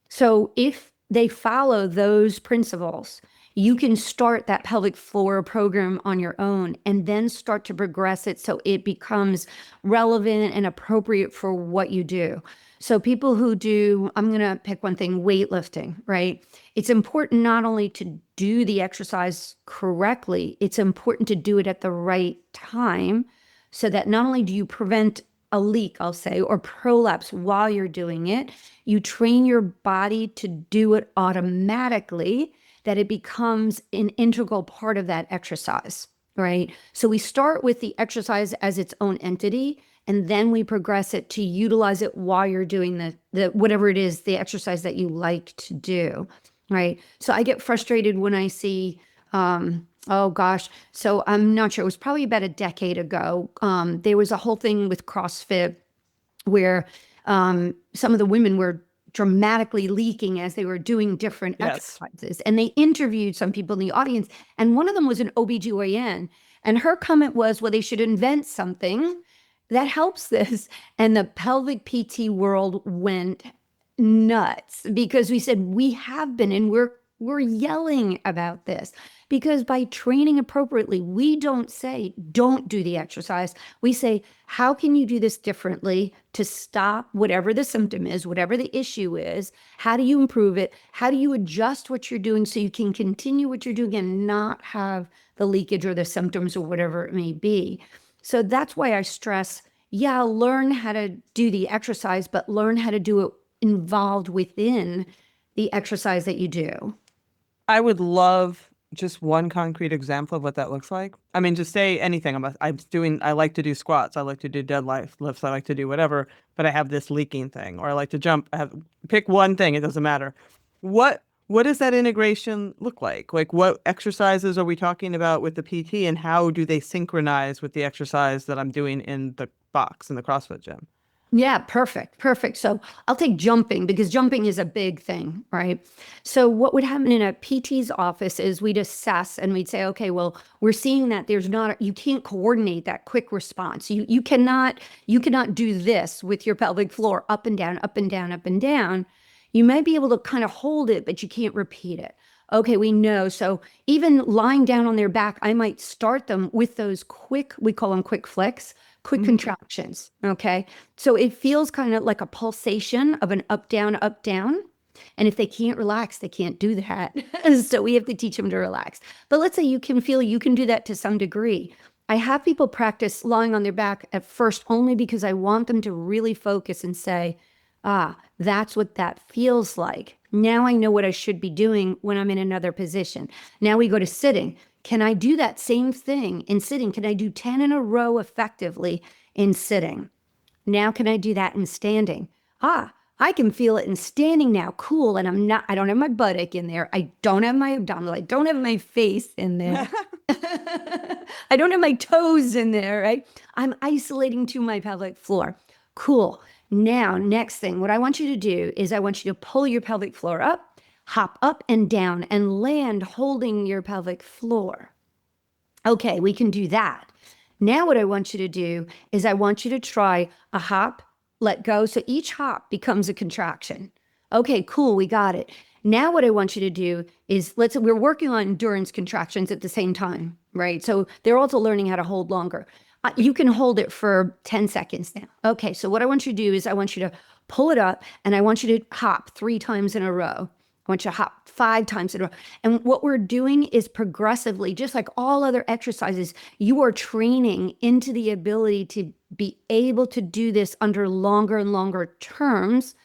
So if they follow those principles, you can start that pelvic floor program on your own and then start to progress it so it becomes relevant and appropriate for what you do. So people who do, I'm going to pick one thing, weightlifting, right? It's important not only to do the exercise correctly, it's important to do it at the right time so that not only do you prevent a leak, I'll say, or prolapse while you're doing it, you train your body to do it automatically, that it becomes an integral part of that exercise, right? So we start with the exercise as its own entity, and then we progress it to utilize it while you're doing the whatever it is, the exercise that you like to do, right? So I get frustrated when I see oh gosh. So I'm not sure. It was probably about a decade ago. There was a whole thing with CrossFit where some of the women were dramatically leaking as they were doing different Yes. exercises. And they interviewed some people in the audience, and one of them was an OBGYN. And her comment was, well, they should invent something that helps this. And the pelvic PT world went nuts because we said we have been and we're yelling about this because by training appropriately, we don't say don't do the exercise. We say, how can you do this differently to stop whatever the symptom is, whatever the issue is? How do you improve it? How do you adjust what you're doing so you can continue what you're doing and not have the leakage or the symptoms or whatever it may be? So that's why I stress, yeah, learn how to do the exercise, but learn how to do it involved within the exercise that you do. I would love just one concrete example of what that looks like. I mean, just say anything. I like to do squats. I like to do deadlift lifts. I like to do whatever, but I have this leaking thing, or I like to jump. Pick one thing. It doesn't matter. What does that integration look like? Like, what exercises are we talking about with the PT, and how do they synchronize with the exercise that I'm doing in the box in the CrossFit gym? Yeah, perfect. Perfect. So I'll take jumping because jumping is a big thing, right? So what would happen in a PT's office is we'd assess and we'd say, okay, well, we're seeing that there's not, you can't coordinate that quick response. You cannot do this with your pelvic floor up and down, up and down, up and down. You might be able to kind of hold it, but you can't repeat it. Okay, we know. So even lying down on their back, I might start them with those quick, we call them quick flicks, quick Mhm. contractions. Okay. So it feels kind of like a pulsation of an up, down, up, down. And if they can't relax, they can't do that. So we have to teach them to relax. But let's say you can feel you can do that to some degree. I have people practice lying on their back at first only because I want them to really focus and say, ah, that's what that feels like. Now I know what I should be doing when I'm in another position. Now we go to sitting. Can I do that same thing in sitting? Can I do 10 in a row effectively in sitting? Now can I do that in standing? Ah, I can feel it in standing now. Cool. And I don't have my buttock in there. I don't have my abdominal. I don't have my face in there. I don't have my toes in there, right? I'm isolating to my pelvic floor. Cool. Now, next thing, what I want you to do is I want you to pull your pelvic floor up, hop up and down, and land holding your pelvic floor. Okay, we can do that. Now, what I want you to do is I want you to try a hop, let go. So each hop becomes a contraction. Okay, cool, we got it. Now, what I want you to do is we're working on endurance contractions at the same time, right? So they're also learning how to hold longer. You can hold it for 10 seconds now. Okay, so what I want you to do is I want you to pull it up and I want you to hop 3 times in a row. I want you to hop 5 times in a row. And what we're doing is progressively, just like all other exercises, you are training into the ability to be able to do this under longer and longer terms.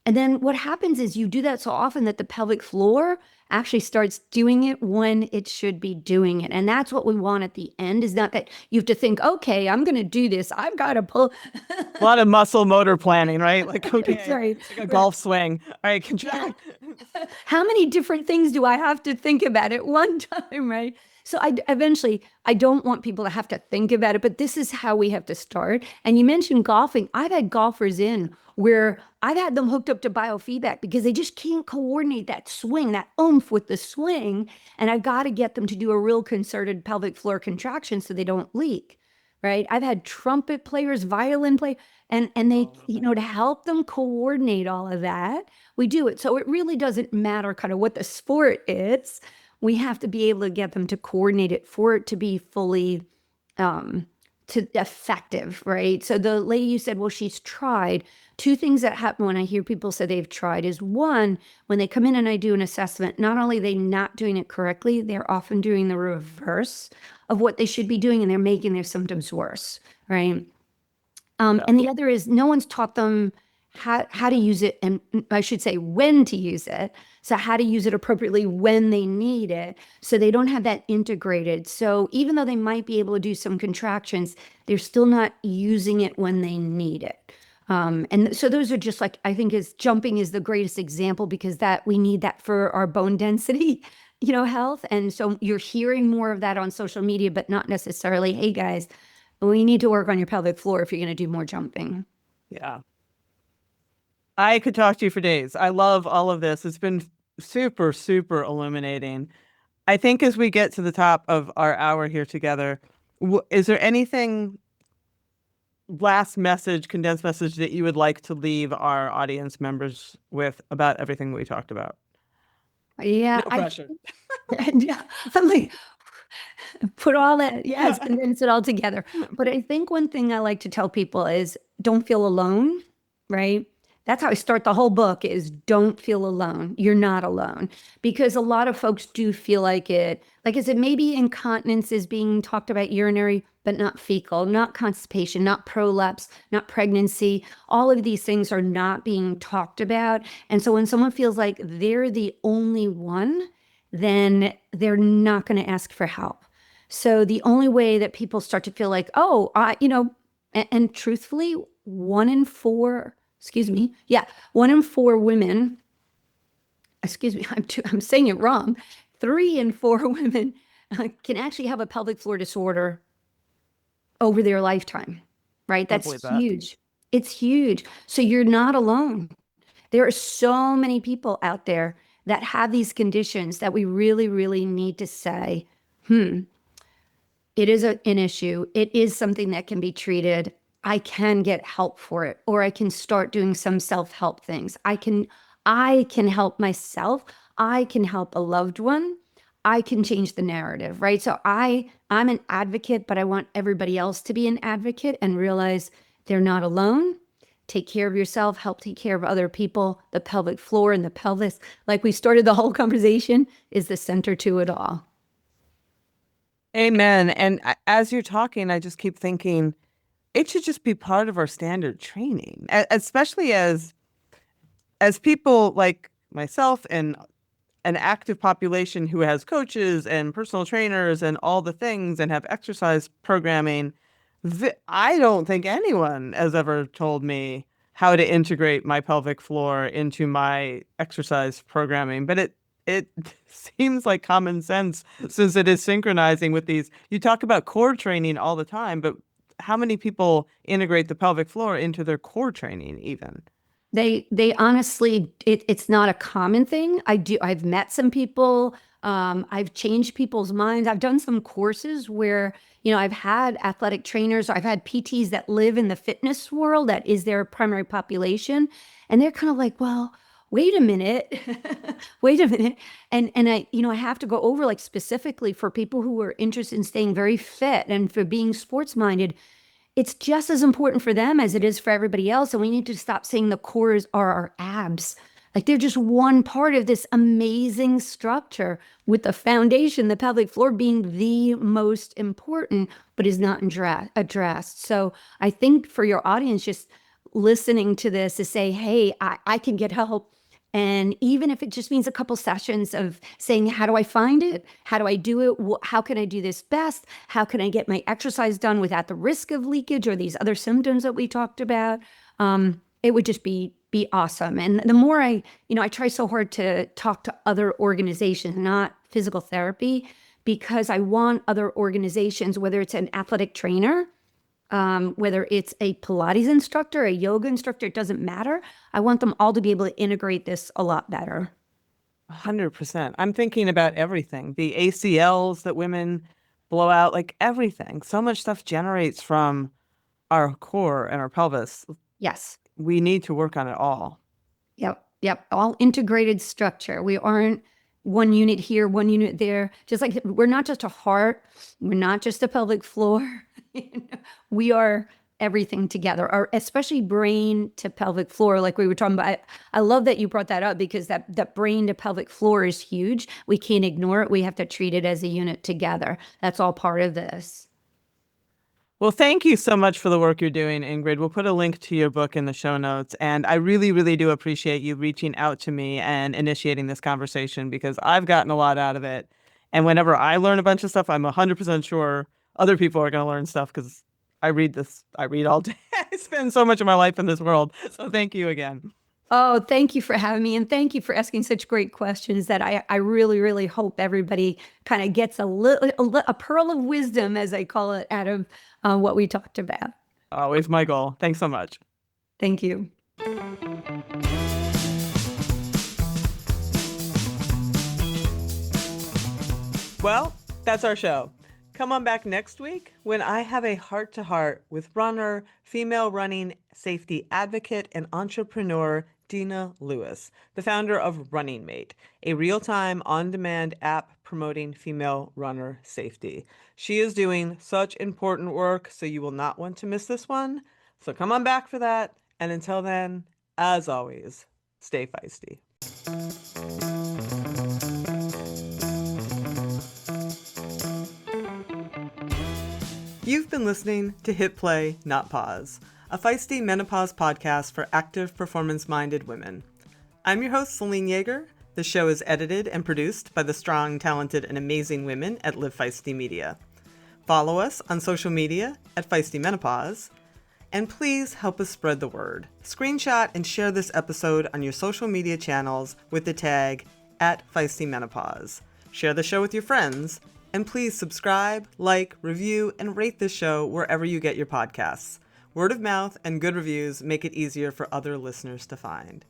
And then what happens is you do that so often that the pelvic floor actually starts doing it when it should be doing it. And that's what we want at the end, is not that you have to think, okay, I'm going to do this. I've got to pull. A lot of muscle motor planning, right? Like, okay, Sorry. it's like a Right. golf swing. All right, Yeah. contract. How many different things do I have to think about at one time, right? So I don't want people to have to think about it, but this is how we have to start. And you mentioned golfing. I've had golfers in where I've had them hooked up to biofeedback because they just can't coordinate that swing, that oomph with the swing. And I've got to get them to do a real concerted pelvic floor contraction so they don't leak, right? I've had trumpet players, violin players, and they, Oh, okay. to help them coordinate all of that, we do it. So it really doesn't matter kind of what the sport is. We have to be able to get them to coordinate it for it to be fully um, to effective, right? So the lady you said, well, she's tried. Two things that happen when I hear people say they've tried is one, when they come in and I do an assessment, not only are they not doing it correctly, they're often doing the reverse of what they should be doing, and they're making their symptoms worse, right? Yeah. And the other is no one's taught them how to use it, and I should say when to use it. So how to use it appropriately when they need it. So they don't have that integrated. So even though they might be able to do some contractions, they're still not using it when they need it. And so those are just like, I think is jumping is the greatest example because that we need that for our bone density, health. And so you're hearing more of that on social media, but not necessarily, hey guys, we need to work on your pelvic floor if you're going to do more jumping. Yeah. I could talk to you for days. I love all of this. It's been super, super illuminating. I think as we get to the top of our hour here together, is there anything, last message, condensed message that you would like to leave our audience members with about everything we talked about? Yeah, No pressure. yeah, I'm like, put all that, yes, condense it all together. But I think one thing I like to tell people is don't feel alone, right? That's how I start the whole book is don't feel alone. You're not alone because a lot of folks do feel like it. Like I said, maybe incontinence is being talked about urinary, but not fecal, not constipation, not prolapse, not pregnancy. All of these things are not being talked about. And so when someone feels like they're the only one, then they're not going to ask for help. So the only way that people start to feel like, oh, and truthfully, 1 in 4, excuse me, yeah, 1 in 4 women, excuse me, I'm saying it wrong. 3 in 4 women can actually have a pelvic floor disorder over their lifetime, right? Can't That's believe that. huge. It's huge. So you're not alone. There are so many people out there that have these conditions that we really, really need to say, it is an issue. It is something that can be treated. I can get help for it, or I can start doing some self-help things. I can help myself. I can help a loved one. I can change the narrative, right? So I'm an advocate, but I want everybody else to be an advocate and realize they're not alone. Take care of yourself, help take care of other people. The pelvic floor and the pelvis, like we started the whole conversation, is the center to it all. Amen. And as you're talking, I just keep thinking it should just be part of our standard training, especially as people like myself and an active population who has coaches and personal trainers and all the things and have exercise programming. I don't think anyone has ever told me how to integrate my pelvic floor into my exercise programming, but it seems like common sense since it is synchronizing with these. You talk about core training all the time, but how many people integrate the pelvic floor into their core training even? They honestly, it's not a common thing. I've met some people. I've changed people's minds. I've done some courses where, I've had athletic trainers, I've had PTs that live in the fitness world, that is their primary population. And they're kind of like, well, wait a minute, wait a minute. And I have to go over, like, specifically for people who are interested in staying very fit and for being sports minded, it's just as important for them as it is for everybody else. And we need to stop saying the cores are our abs. Like, they're just one part of this amazing structure, with the foundation, the pelvic floor, being the most important, but is not addressed. So I think for your audience, just listening to this, to say, hey, I can get help. And even if it just means a couple sessions of saying, how do I find it? How do I do it? How can I do this best? How can I get my exercise done without the risk of leakage or these other symptoms that we talked about? It would just be awesome. And the more I try so hard to talk to other organizations, not physical therapy, because I want other organizations, whether it's an athletic trainer, whether it's a Pilates instructor, a yoga instructor, it doesn't matter. I want them all to be able to integrate this a lot better. 100%. I'm thinking about everything. The ACLs that women blow out, like everything. So much stuff generates from our core and our pelvis. Yes. We need to work on it all. Yep. Yep. All integrated structure. We aren't one unit here, one unit there. Just like we're not just a heart, we're not just a pelvic floor. We are everything together, or especially brain to pelvic floor, like we were talking about. I love that you brought that up, because that brain to pelvic floor is huge. We can't ignore it. We have to treat it as a unit together. That's all part of this. Well, thank you so much for the work you're doing, Ingrid. We'll put a link to your book in the show notes. And I really, really do appreciate you reaching out to me and initiating this conversation, because I've gotten a lot out of it. And whenever I learn a bunch of stuff, I'm 100% sure other people are going to learn stuff, because I read all day. I spend so much of my life in this world. So thank you again. Oh, thank you for having me. And thank you for asking such great questions that I really, really hope everybody kind of gets a pearl of wisdom, as I call it, out of what we talked about. Always my goal. Thanks so much. Thank you. Well, that's our show. Come on back next week when I have a heart-to-heart with runner, female running safety advocate, and entrepreneur Dina Lewis, the founder of Running Mate, a real-time, on-demand app promoting female runner safety. She is doing such important work, so you will not want to miss this one. So come on back for that. And until then, as always, stay feisty. You've been listening to Hit Play, Not Pause, a feisty menopause podcast for active, performance-minded women. I'm your host, Celine Yeager. The show is edited and produced by the strong, talented, and amazing women at Live Feisty Media. Follow us on social media at Feisty Menopause, and please help us spread the word. Screenshot and share this episode on your social media channels with the tag @FeistyMenopause. Share the show with your friends, and please subscribe, like, review, and rate this show wherever you get your podcasts. Word of mouth and good reviews make it easier for other listeners to find.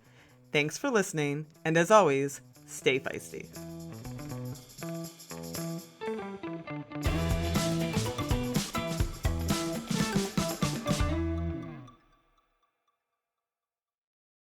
Thanks for listening, and as always, stay feisty.